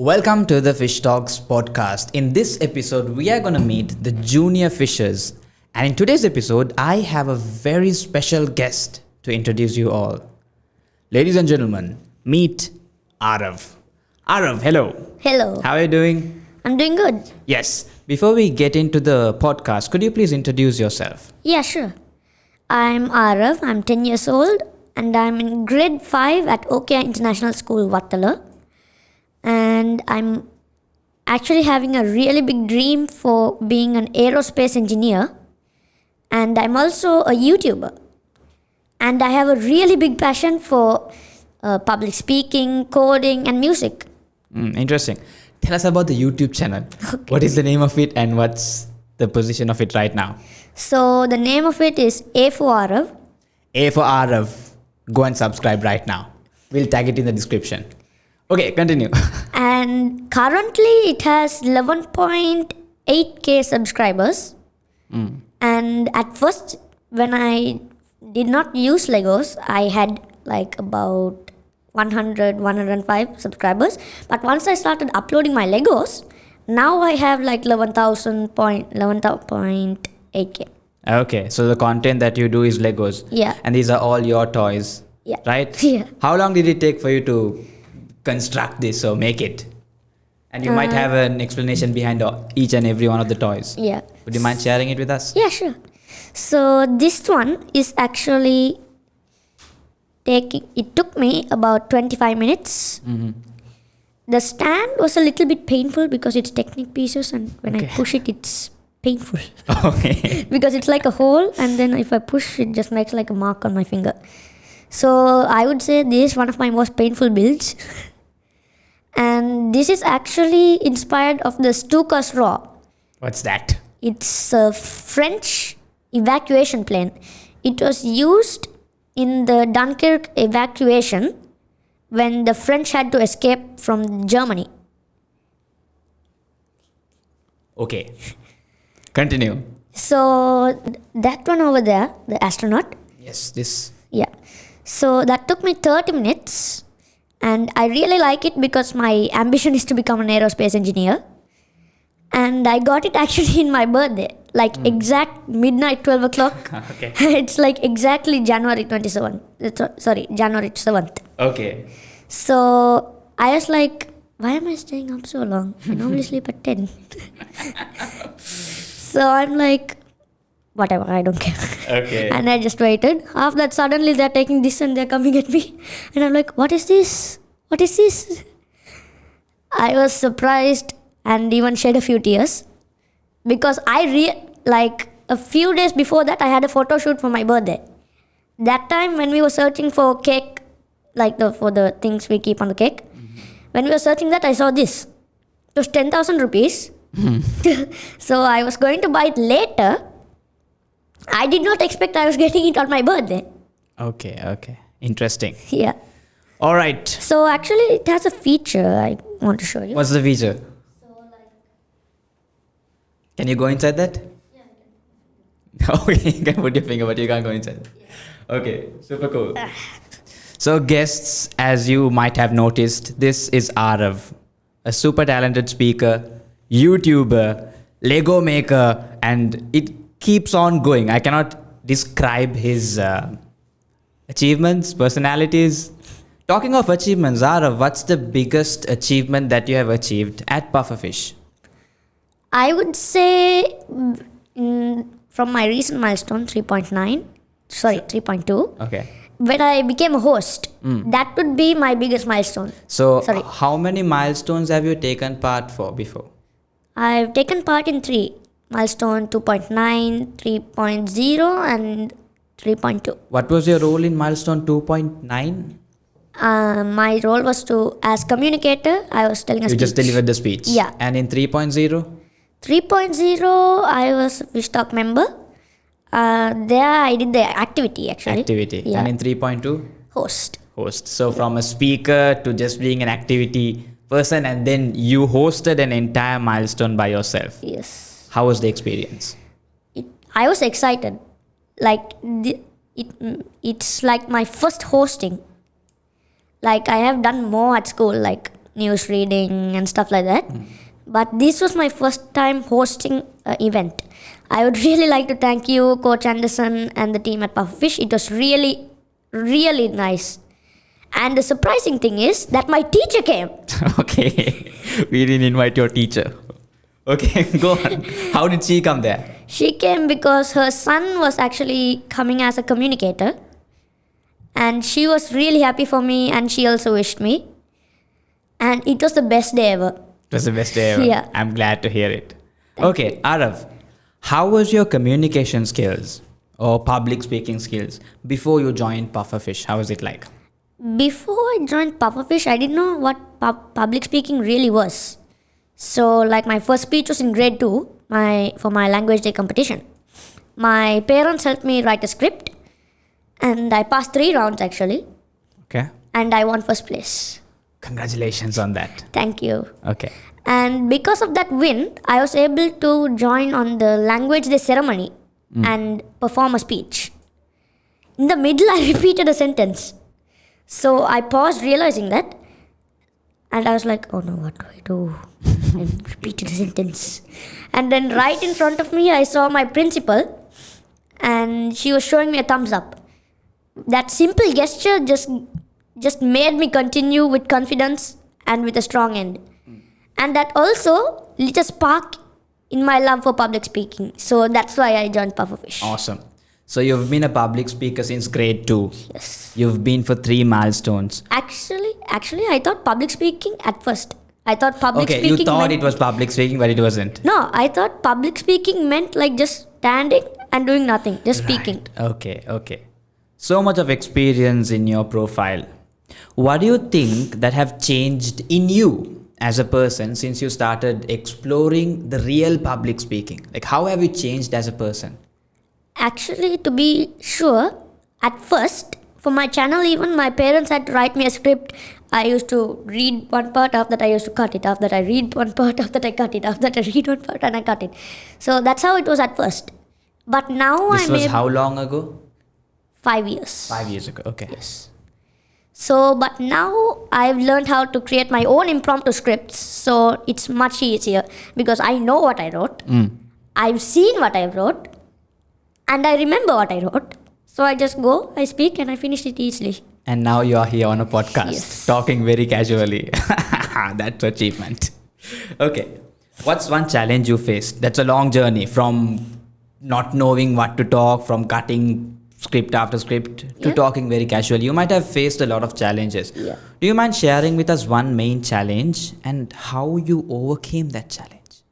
Welcome to the Fishtalks podcast. In this episode, we are going to meet the junior fishers. And in today's episode, I have a very special guest to introduce you all. Ladies and gentlemen, meet Aarav. Aarav, hello. Hello. How are you doing? I'm doing good. Yes. Before we get into the podcast, could you please introduce yourself? Yeah, sure. I'm Arav. I'm 10 years old and I'm in grade 5 at OK International School, Vattala. And I'm actually having a really big dream for being an aerospace engineer. And I'm also a YouTuber. And I have a really big passion for public speaking, coding, and music. Interesting. Tell us about the YouTube channel. Okay. What is the name of it and what's the position of it right now? So the name of it is A for Arav. A for Arav. Go and subscribe right now. We'll tag it in the description. Okay, continue. And currently it has 11.8k subscribers. And at first, when I did not use Legos, I had like about 105 subscribers. But once I started uploading my Legos, now I have like 11.8k. Okay, so the content that you do is Legos. Yeah. And these are all your toys. Yeah. Right? Yeah. How long did it take for you to construct this or make it? And you might have an explanation behind each and every one of the toys. Yeah. Would you mind sharing it with us? Yeah, sure. So this one is actually it took me about 25 minutes. The stand was a little bit painful because it's Technic pieces and when I push it, it's painful. Okay. Because it's like a hole and then if I push, it just makes like a mark on my finger. So I would say this is one of my most painful builds. And this is actually inspired of the S2E1 Raw. What's that? It's a French evacuation plane. It was used in the Dunkirk evacuation when the French had to escape from Germany. Okay. Continue. So that one over there, the astronaut. Yes, this. Yeah. So that took me 30 minutes. And I really like it because my ambition is to become an aerospace engineer. And I got it actually in my birthday. Like exact midnight 12 o'clock. Okay. It's like exactly January 27th. January 7th. Okay. So I was like, why am I staying up so long? I normally sleep at 10. So I'm like, whatever, I don't care. Okay. And I just waited. After that, suddenly they're taking this and they're coming at me. And I'm like, what is this? What is this? I was surprised and even shed a few tears. Because like a few days before that, I had a photo shoot for my birthday. That time when we were searching for cake, like for the things we keep on the cake, when we were searching that, I saw this. It was 10,000 rupees. So I was going to buy it later. I did not expect I was getting it on my birthday. Okay. Interesting. Yeah. All right. So actually it has a feature I want to show you. What's the feature? Can you go inside that? Yeah, I can. Okay, you can put your finger, but you can't go inside. Yeah. Okay, super cool. So guests, as you might have noticed, this is Aarav, a super talented speaker, YouTuber, Lego maker, and it keeps on going. I cannot describe his achievements, personalities. Talking of achievements, Aarav, what's the biggest achievement that you have achieved at Pufferfish? I would say from my recent milestone 3.2. Okay. When I became a host, that would be my biggest milestone. So how many milestones have you taken part for before? I've taken part in 3. Milestone 2.9, 3.0 and 3.2. What was your role in milestone 2.9? My role was as communicator, I was telling a speech. You just delivered the speech? Yeah. And in 3.0? 3.0, I was a Fishtalk member. There I did the activity actually. Yeah. And in 3.2? Host. So from a speaker to just being an activity person, and then you hosted an entire milestone by yourself. Yes. How was the experience? I was excited. Like it's like my first hosting. Like I have done more at school, like news reading and stuff like that. But this was my first time hosting an event. I would really like to thank you, Coach Anderson, and the team at Pufferfish. It was really, really nice. And the surprising thing is that my teacher came. Okay. We didn't invite your teacher. Okay, go on. How did she come there? She came because her son was actually coming as a communicator. And she was really happy for me, and she also wished me. And it was the best day ever. It was the best day ever. Yeah. I'm glad to hear it. Okay, Arav, how was your communication skills or public speaking skills before you joined Pufferfish? How was it like? Before I joined Pufferfish, I didn't know what public speaking really was. So, like, my first speech was in grade 2 for my language day competition. My parents helped me write a script, and I passed 3 rounds actually, Okay. and I won first place. Congratulations on that. Thank you. Okay. And because of that win, I was able to join on the language day ceremony and perform a speech. In the middle, I repeated a sentence. So I paused, realizing that, and I was like, oh no, what do I do? I repeated a sentence. And then right in front of me, I saw my principal, and she was showing me a thumbs up. That simple gesture just made me continue with confidence and with a strong end. And that also lit a spark in my love for public speaking. So that's why I joined Pufferfish. Awesome. So you've been a public speaker since grade 2. Yes. You've been for 3 milestones. Actually, I thought public speaking at first. I thought public Okay, speaking you thought meant, it was public speaking, but it wasn't. No, I thought public speaking meant like just standing and doing nothing, just speaking. Okay. So much of experience in your profile. What do you think that have changed in you as a person since you started exploring the real public speaking? Like, how have you changed as a person? Actually, to be sure, at first, for my channel even, my parents had to write me a script. I used to read one part, after that I used to cut it, after that I read one part, after that I cut it, after that I read one part and I cut it. So that's how it was at first. But now This was how long ago? 5 years. 5 years ago. Okay. Yes. So, but now I've learned how to create my own impromptu scripts. So it's much easier because I know what I wrote. I've seen what I wrote. And I remember what I wrote. So I just go, I speak, and I finish it easily. And now you are here on a podcast, Yes. talking very casually. That's achievement. Okay. What's one challenge you faced? That's a long journey from not knowing what to talk, from cutting script after script to Yeah. talking very casually. You might have faced a lot of challenges. Yeah. Do you mind sharing with us one main challenge and how you overcame that challenge?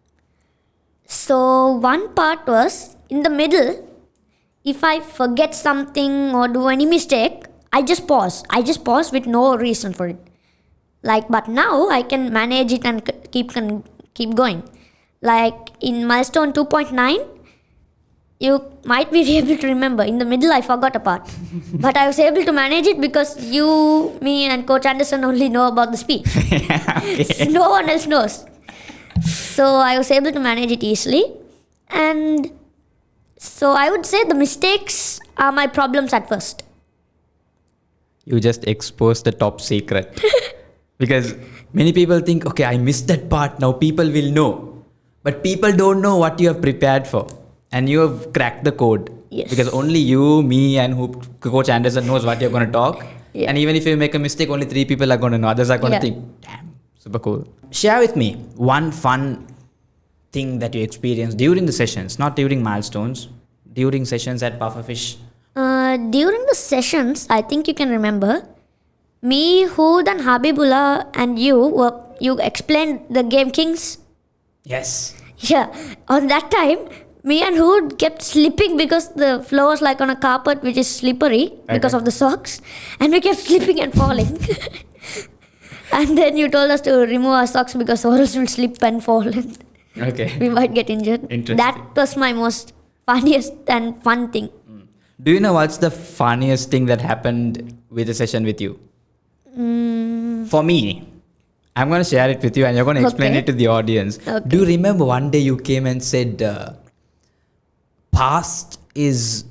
So one part was in the middle. If I forget something or do any mistake, I just pause. I just pause with no reason for it. But now I can manage it and keep going. Like in milestone 2.9, you might be able to remember. In the middle, I forgot a part. But I was able to manage it because you, me, and Coach Anderson only know about the speech. Okay. No one else knows. So I was able to manage it easily. And so I would say the mistakes are my problems at first. You just exposed the top secret. Because many people think, okay, I missed that part. Now people will know. But people don't know what you have prepared for. And you have cracked the code. Yes. Because only you, me, and Coach Anderson knows what you're going to talk. Yeah. And even if you make a mistake, only 3 people are going to know. Others are going to Yeah. think, damn, super cool. Share with me one fun thing that you experienced during the sessions, not during milestones, during sessions at Pufferfish. During the sessions, I think you can remember, me, Hood, and Habibullah, and you explained the game Kings. Yes. Yeah, on that time, me and Hood kept slipping because the floor was like on a carpet which is slippery because of the socks, and we kept slipping and falling. And then you told us to remove our socks because or else we'll slip and fall and Okay. we might get injured. Interesting. That was my most funniest and fun thing. Do you know what's the funniest thing that happened with the session with you? For me, I'm going to share it with you and you're going to explain Okay. it to the audience. Okay. Do you remember one day you came and said, past is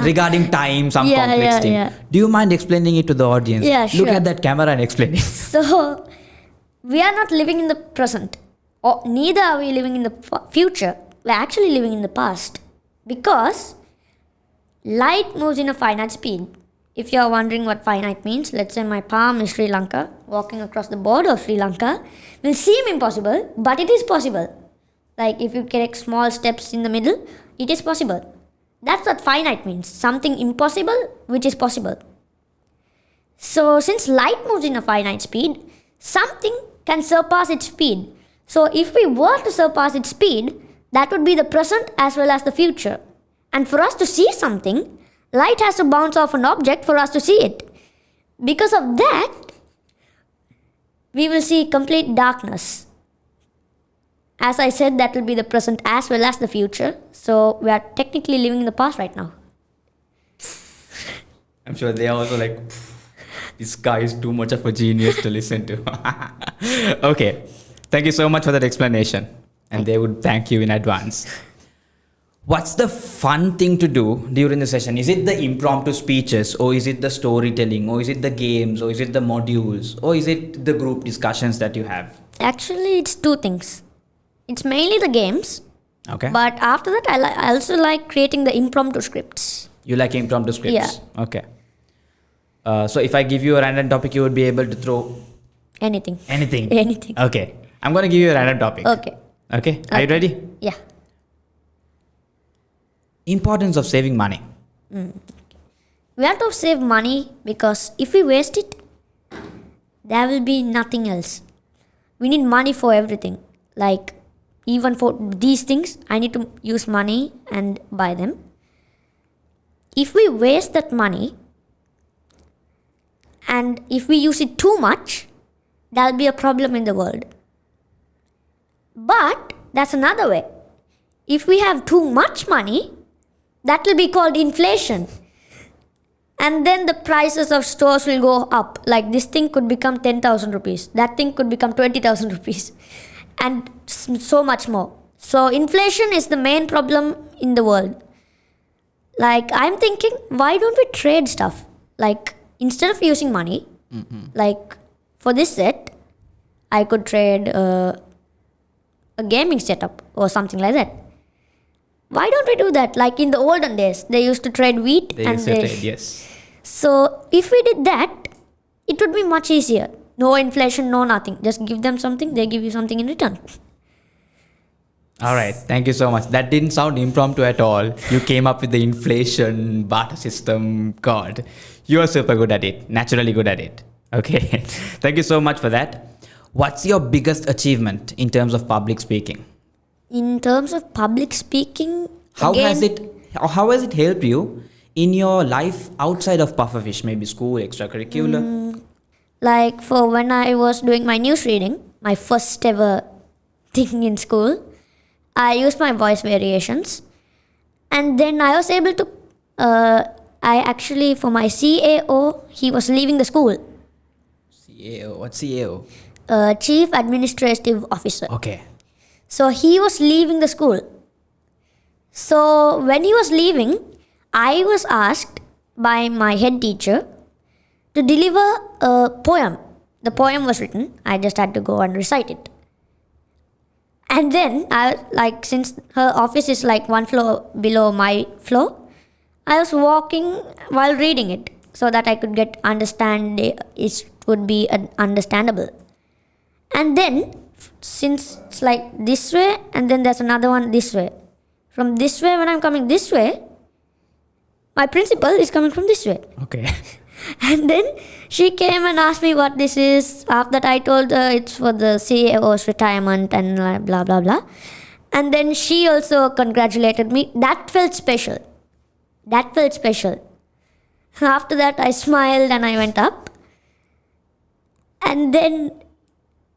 regarding time, some Yeah, complex yeah, thing. yeah. Do you mind explaining it to the audience? Yeah, Look sure. at that camera and explain it. So we are not living in the present, or neither are we living in the future. We're actually living in the past. Because light moves in a finite speed. If you're wondering what finite means, let's say my palm is Sri Lanka, walking across the border of Sri Lanka will seem impossible, but it is possible. Like if you take small steps in the middle, it is possible. That's what finite means. Something impossible which is possible. So since light moves in a finite speed, something can surpass its speed. So if we were to surpass its speed, that would be the present as well as the future. And for us to see something, light has to bounce off an object for us to see it. Because of that, we will see complete darkness. As I said, that will be the present as well as the future. So we are technically living in the past right now. I'm sure they are also like, this guy is too much of a genius to listen to. Okay. Thank you so much for that explanation. And they would thank you in advance. What's the fun thing to do during the session? Is it the impromptu speeches, or is it the storytelling, or is it the games, or is it the modules, or is it the group discussions that you have? Actually, it's two things. It's mainly the games. Okay. But after that, I also like creating the impromptu scripts. You like impromptu scripts? Yeah. Okay. So if I give you a random topic, you would be able to throw Anything. anything. Okay. I'm going to give you a random topic. Okay. Are you ready? Yeah. Importance of saving money. We have to save money because if we waste it, there will be nothing else. We need money for everything. Like, even for these things, I need to use money and buy them. If we waste that money, and if we use it too much, there will be a problem in the world. But that's another way. If we have too much money, that will be called inflation. And then the prices of stores will go up. Like this thing could become 10,000 rupees. That thing could become 20,000 rupees. And so much more. So inflation is the main problem in the world. Like I'm thinking, why don't we trade stuff? Like instead of using money, like for this set, I could trade a gaming setup or something like that. Why don't we do that? Like in the olden days, they used to trade wheat. Yes. So if we did that, it would be much easier. No inflation, no nothing. Just give them something, they give you something in return. All right. Thank you so much. That didn't sound impromptu at all. You came up with the inflation barter system. God, you are super good at it. Naturally good at it. Okay. Thank you so much for that. What's your biggest achievement in terms of public speaking? In terms of public speaking, how has it helped you in your life outside of pufferfish, maybe school, extracurricular? Like for when I was doing my news reading, my first ever thing in school, I used my voice variations, and then I was able to. I actually, for my CAO, he was leaving the school. CAO. What's CAO? Chief Administrative Officer. Okay. So he was leaving the school. So when he was leaving, I was asked by my head teacher to deliver a poem. The poem was written. I just had to go and recite it. And then, since her office is like one floor below my floor, I was walking while reading it so that I could it would be understandable. And then, since it's like this way, and then there's another one this way. From this way, when I'm coming this way, my principal is coming from this way. Okay. And then she came and asked me what this is. After that, I told her it's for the CAO's retirement and blah, blah, blah. And then she also congratulated me. That felt special. After that, I smiled and I went up. And then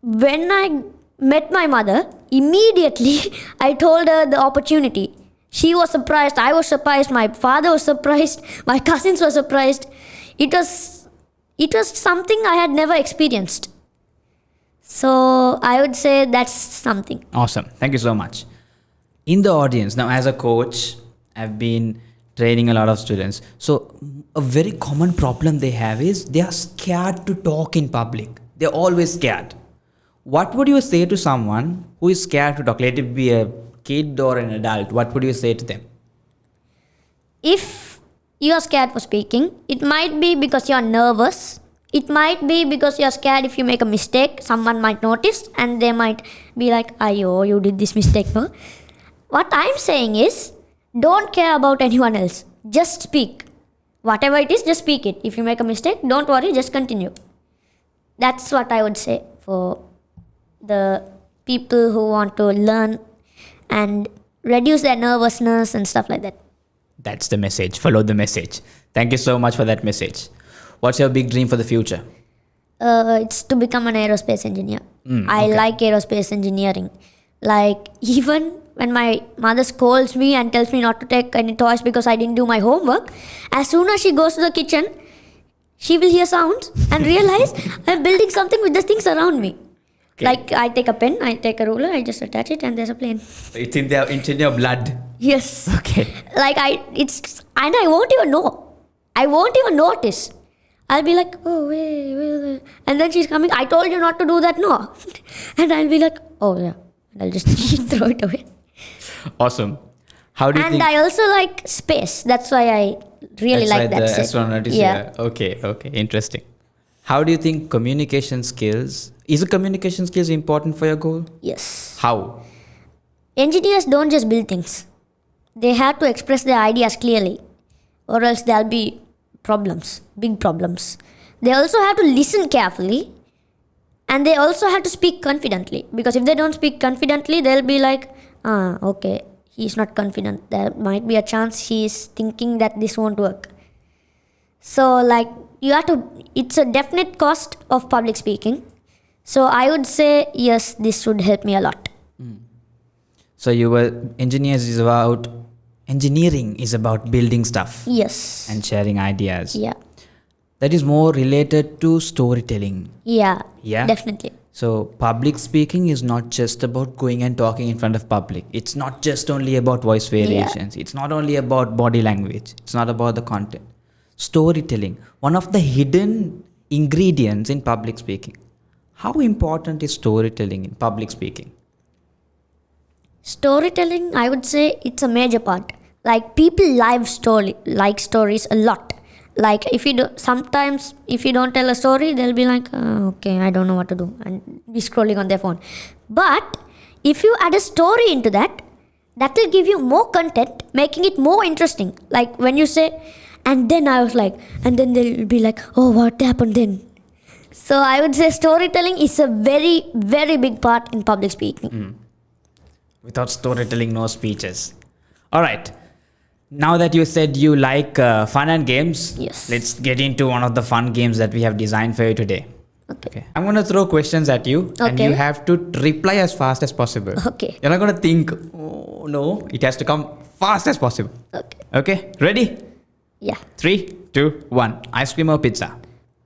when I met my mother, immediately I told her the opportunity. She was surprised, I was surprised, my father was surprised, my cousins were surprised. It was something I had never experienced. So I would say that's something. Awesome. Thank you so much. In the audience, now as a coach, I've been training a lot of students. So a very common problem they have is they are scared to talk in public. They're always scared. What would you say to someone who is scared to talk? Let it be a kid or an adult. What would you say to them? If you are scared for speaking, it might be because you are nervous. It might be because you are scared if you make a mistake, someone might notice and they might be like, "Ayo, you did this mistake." No? What I'm saying is, don't care about anyone else. Just speak. Whatever it is, just speak it. If you make a mistake, don't worry, just continue. That's what I would say for the people who want to learn and reduce their nervousness and stuff like that. That's the message. Follow the message. Thank you so much for that message. What's your big dream for the future? It's to become an aerospace engineer. I okay. like aerospace engineering. Like, even when my mother scolds me and tells me not to take any toys because I didn't do my homework, as soon as she goes to the kitchen, she will hear sounds and realize I'm building something with the things around me. Okay. Like, I take a pen, I take a ruler, I just attach it, and there's a plane. It's in your blood. Yes. Okay. Like, I won't even know. I won't even notice. I'll be like, "Oh, wait. And then she's coming, "I told you not to do that, no." And I'll be like, "Oh, yeah." And I'll just throw it away. Awesome. How do you think? And I also like space. That's why I really like that. The astronaut is Yeah. Okay. Interesting. How do you think communication skills... Is the communication skills important for your goal? Yes. How? Engineers don't just build things. They have to express their ideas clearly, or else there'll be problems, big problems. They also have to listen carefully, and they also have to speak confidently. Because if they don't speak confidently, they'll be like, okay, he's not confident. There might be a chance he's thinking that this won't work. So, like, it's a definite cost of public speaking. So I would say, yes, this would help me a lot. So engineering is about building stuff. Yes. And sharing ideas. Yeah. That is more related to storytelling. Yeah. Yeah. Definitely. So public speaking is not just about going and talking in front of public. It's not just only about voice variations. Yeah. It's not only about body language. It's not about the content. Storytelling, one of the hidden ingredients in public speaking. How important is storytelling in public speaking? Storytelling, I would say it's a major part. Like, people like stories a lot. Like, if you don't tell a story, they'll be like, okay, I don't know what to do, and be scrolling on their phone. But if you add a story into that will give you more content, making it more interesting. Like, when you say, and then I was like, and then they'll be like, oh, what happened then? So I would say storytelling is a very, very big part in public speaking. Without storytelling, no speeches. All right. Now that you said you like fun and games, yes, let's get into one of the fun games that we have designed for you today. Okay. I'm going to throw questions at you, and you have to reply as fast as possible. Okay. You're not going to think, oh, no. It has to come fast as possible. Okay. Ready? Yeah. 3, 2, 1. Ice cream or pizza?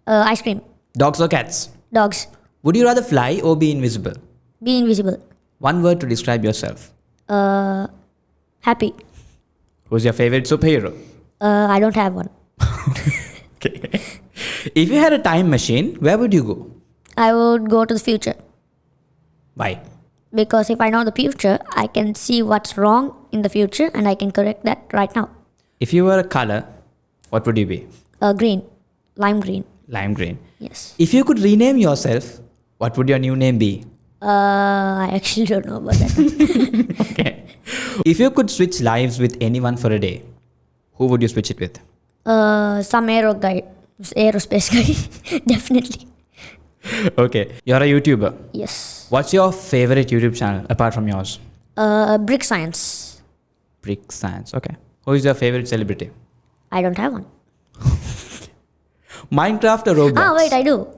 Ice cream. Dogs or cats? Dogs. Would you rather fly or be invisible? Be invisible. One word to describe yourself. Happy. Who's your favorite superhero? I don't have one. Okay. If you had a time machine, where would you go? I would go to the future. Why? Because if I know the future, I can see what's wrong in the future and I can correct that right now. If you were a color, what would you be? Green. Lime green. Lime green. Yes. If you could rename yourself, what would your new name be? I actually don't know about that. Okay. If you could switch lives with anyone for a day, who would you switch it with? Some aerospace guy. Definitely. Okay. You're a YouTuber. Yes. What's your favorite YouTube channel apart from yours? Brick Science. Brick Science. Okay. Who is your favorite celebrity? I don't have one. Minecraft or Roblox? Wait, I do.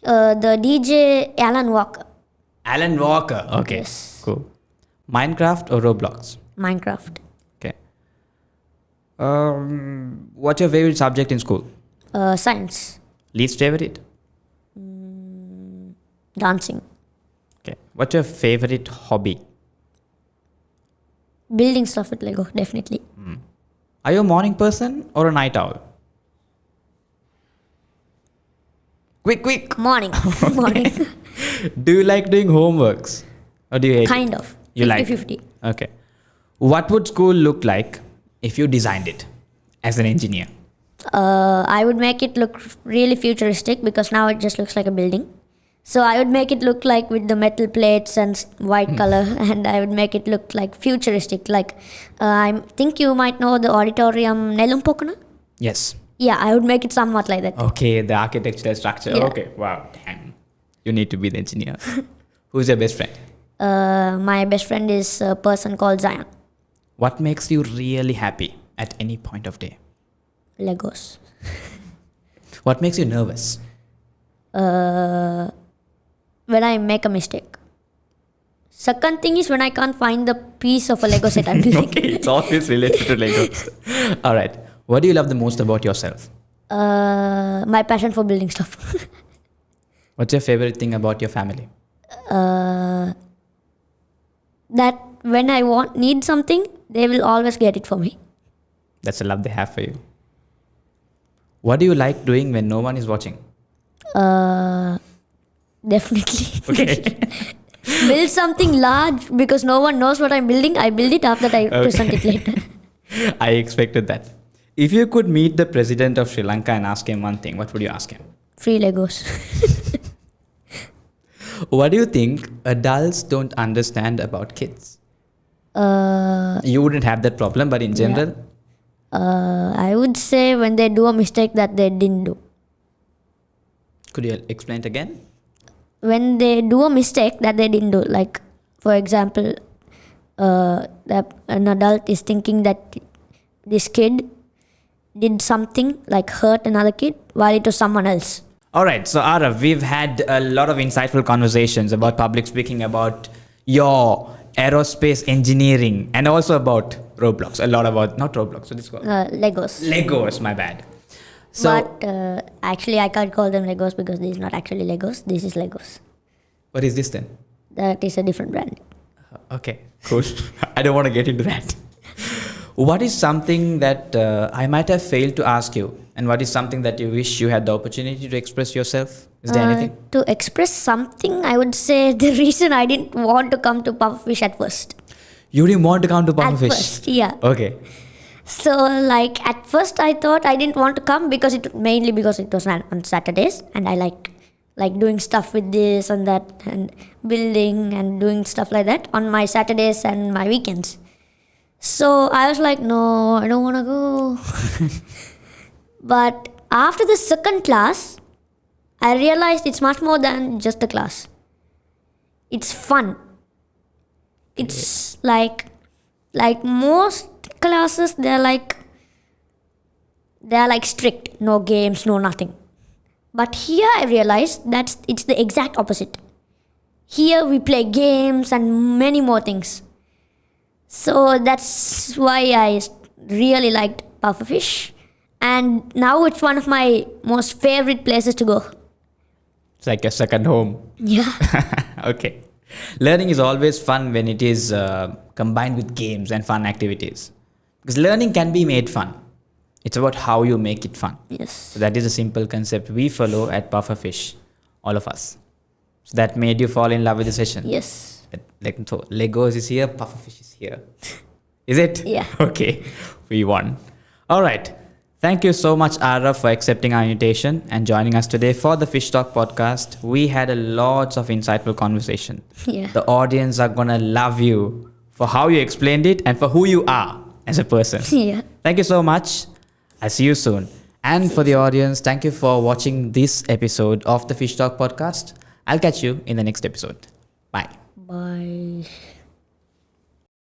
The DJ Alan Walker. Alan Walker. Okay. Yes. Cool. Minecraft or Roblox? Minecraft. Okay. What's your favorite subject in school? Science. Least favorite? Dancing. Okay. What's your favorite hobby? Building stuff with Lego, definitely. Are you a morning person or a night owl? Quick. Morning. Morning. Do you like doing homeworks? Or do you hate Kind it? of. You like 50-50. it? Okay. What would school look like if you designed it as an engineer? I would make it look really futuristic because now it just looks like a building. So I would make it look like with the metal plates and white color, and I would make it look like futuristic. Like I think you might know the auditorium Nelumpokana. Yes. Yeah, I would make it somewhat like that. Okay, the architectural structure. Yeah. Okay, wow. Damn. You need to be the engineer. Who's your best friend? My best friend is a person called Zion. What makes you really happy at any point of day? Legos. What makes you nervous? When I make a mistake. Second thing is when I can't find the piece of a Lego set I'm building. Okay, it's always related to Legos. All right. What do you love the most about yourself? My passion for building stuff. What's your favorite thing about your family? That when I need something, they will always get it for me. That's the love they have for you. What do you like doing when no one is watching? Definitely. Okay. Build something large because no one knows what I'm building. I build it after I present it later. I expected that. If you could meet the president of Sri Lanka and ask him one thing, what would you ask him? Free Legos. What do you think adults don't understand about kids? You wouldn't have that problem, but in general? I would say when they do a mistake that they didn't do. Could you explain it again? When they do a mistake that they didn't do, like for example, that an adult is thinking that this kid did something like hurt another kid while it was someone else. All right, so Arav, we've had a lot of insightful conversations about public speaking, about your aerospace engineering, and also about Roblox. A lot about, not Roblox, what is it called? Legos. Legos, my bad. So, But actually I can't call them Legos because this is not actually Legos. This is Legos. what is this then? That is a different brand. Okay, cool. I don't want to get into that. What is something that I might have failed to ask you? And what is something that you wish you had the opportunity to express yourself? Is there anything? To express something, I would say the reason I didn't want to come to Pufferfish at first. You didn't want to come to Pufferfish? At first, yeah. Okay. So like at first I thought I didn't want to come because it was on Saturdays and I like doing stuff with this and that and building and doing stuff like that on my Saturdays and my weekends. So I was like, no, I don't want to go. But after the second class, I realized it's much more than just a class. It's fun. It's like most classes, they're like strict, no games, no nothing. But here I realized that it's the exact opposite. Here we play games and many more things. So that's why I really liked Pufferfish. And now it's one of my most favorite places to go. It's like a second home. Yeah. Okay. Learning is always fun when it is combined with games and fun activities. Because learning can be made fun. It's about how you make it fun. Yes. So that is a simple concept we follow at Pufferfish, all of us. So that made you fall in love with the session. Yes. Like, so Legos is here, Pufferfish is here. Is it? Yeah. Okay. We won. All right. Thank you so much, Aarav, for accepting our invitation and joining us today for the Fish Talk podcast. We had a lots of insightful conversation. Yeah. The audience are going to love you for how you explained it and for who you are as a person. Yeah. Thank you so much. I'll see you soon. And for the audience, thank you for watching this episode of the Fish Talk podcast. I'll catch you in the next episode. Bye. Bye.